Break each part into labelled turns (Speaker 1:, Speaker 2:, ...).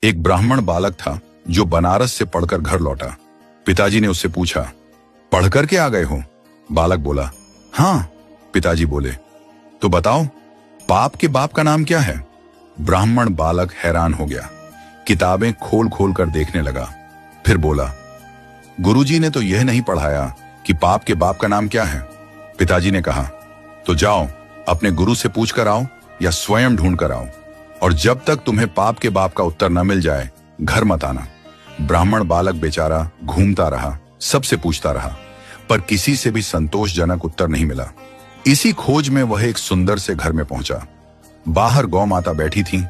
Speaker 1: एक ब्राह्मण बालक था जो बनारस से पढ़कर घर लौटा। पिताजी ने उससे पूछा, पढ़कर के आ गए हो? बालक बोला, हाँ। पिताजी बोले, तो बताओ पाप के बाप का नाम क्या है? ब्राह्मण बालक हैरान हो गया, किताबें खोल खोल कर देखने लगा। फिर बोला, गुरुजी ने तो यह नहीं पढ़ाया कि पाप के बाप का नाम क्या है। पिताजी ने कहा, तो जाओ अपने गुरु से पूछ कर आओ या स्वयं ढूंढ कर आओ, और जब तक तुम्हें पाप के बाप का उत्तर न मिल जाए घर मत आना। ब्राह्मण बालक बेचारा घूमता रहा, सबसे पूछता रहा, पर किसी से भी संतोषजनक उत्तर नहीं मिला। इसी खोज में वह एक सुंदर से घर में पहुंचा। बाहर गौ माता बैठी थी,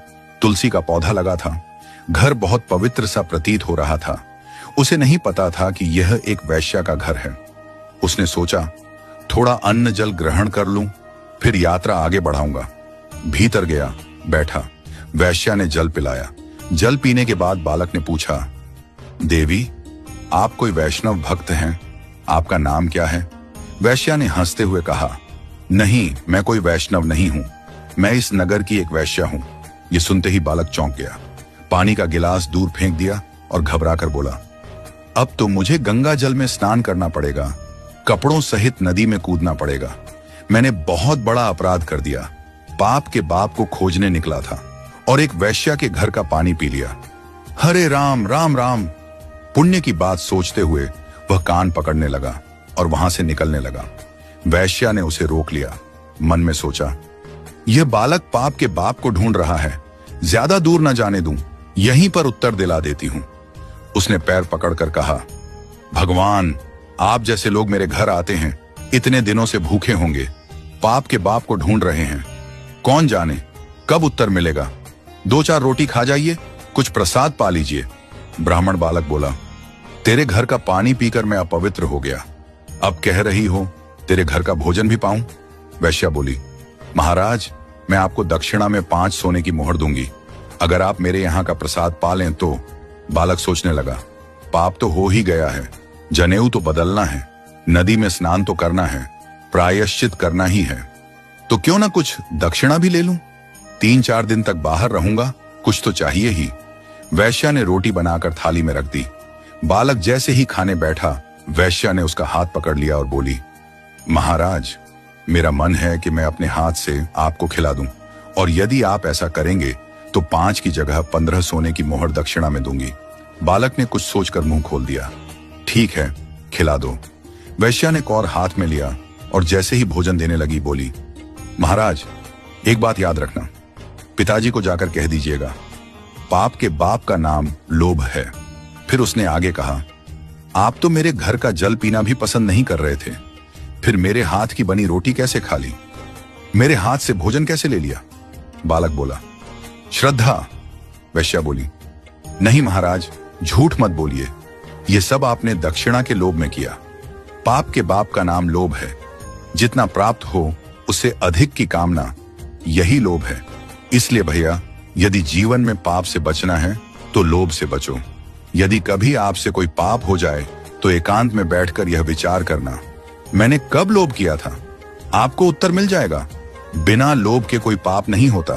Speaker 1: तुलसी का पौधा लगा था। घर बहुत पवित्र सा प्रतीत हो रहा था। उसे नहीं पता था कि यह एक वैश्या का घर है। उसने सोचा, थोड़ा अन्न जल ग्रहण कर लूं, फिर यात्रा आगे बढ़ाऊंगा। भीतर गया, बैठा। वैश्या ने जल पिलाया। जल पीने के बाद बालक ने पूछा, देवी, आप कोई वैष्णव भक्त हैं? आपका नाम क्या है? वैश्या ने हंसते हुए कहा, नहीं, मैं कोई वैष्णव नहीं हूं, मैं इस नगर की एक वैश्या हूं। यह सुनते ही बालक चौंक गया, पानी का गिलास दूर फेंक दिया और घबराकर बोला, अब तो मुझे गंगा जल में स्नान करना पड़ेगा, कपड़ों सहित नदी में कूदना पड़ेगा। मैंने बहुत बड़ा अपराध कर दिया। पाप के बाप को खोजने निकला था और एक वैश्या के घर का पानी पी लिया। हरे राम राम राम। पुण्य की बात सोचते हुए वह कान पकड़ने लगा और वहां से निकलने लगा। वैश्या ने उसे रोक लिया। मन में सोचा, यह बालक पाप के बाप को ढूंढ रहा है, ज्यादा दूर न जाने दूं, यहीं पर उत्तर दिला देती हूं। उसने पैर पकड़कर कहा, भगवान, आप जैसे लोग मेरे घर आते हैं, इतने दिनों से भूखे होंगे, पाप के बाप को ढूंढ रहे हैं। कौन जाने कब उत्तर मिलेगा। 2-4 रोटी खा जाइए, कुछ प्रसाद पा लीजिए। ब्राह्मण बालक बोला, तेरे घर का पानी पीकर मैं अपवित्र हो गया, अब कह रही हो तेरे घर का भोजन भी पाऊं? वैश्या बोली, महाराज, मैं आपको दक्षिणा में 5 सोने की मोहर दूंगी, अगर आप मेरे यहाँ का प्रसाद पा लें तो। बालक सोचने लगा, पाप तो हो ही गया है, जनेऊ तो बदलना है, नदी में स्नान तो करना है, प्रायश्चित करना ही है, तो क्यों ना कुछ दक्षिणा भी ले लूं। 3-4 दिन तक बाहर रहूंगा, कुछ तो चाहिए ही। वैश्या ने रोटी बनाकर थाली में रख दी। बालक जैसे ही खाने बैठा, वैश्या ने उसका हाथ पकड़ लिया और बोली, महाराज, मेरा मन है कि मैं अपने हाथ से आपको खिला दूं, और यदि आप ऐसा करेंगे तो 5 की जगह 15 सोने की मोहर दक्षिणा में दूंगी। बालक ने कुछ सोचकर मुंह खोल दिया, ठीक है, खिला दो। वैश्या ने कौर हाथ में लिया और जैसे ही भोजन देने लगी बोली, महाराज, एक बात याद रखना, पिताजी को जाकर कह दीजिएगा, पाप के बाप का नाम लोभ है। फिर उसने आगे कहा, आप तो मेरे घर का जल पीना भी पसंद नहीं कर रहे थे, फिर मेरे हाथ की बनी रोटी कैसे खा ली? मेरे हाथ से भोजन कैसे ले लिया? बालक बोला, श्रद्धा। वैश्या बोली, नहीं महाराज, झूठ मत बोलिए, ये सब आपने दक्षिणा के लोभ में किया। पाप के बाप का नाम लोभ है, जितना प्राप्त हो उससे अधिक की कामना, यही लोभ है। इसलिए भैया, यदि जीवन में पाप से बचना है तो लोभ से बचो। यदि कभी आपसे कोई पाप हो जाए तो एकांत में बैठकर यह विचार करना, मैंने कब लोभ किया था। आपको उत्तर मिल जाएगा। बिना लोभ के कोई पाप नहीं होता।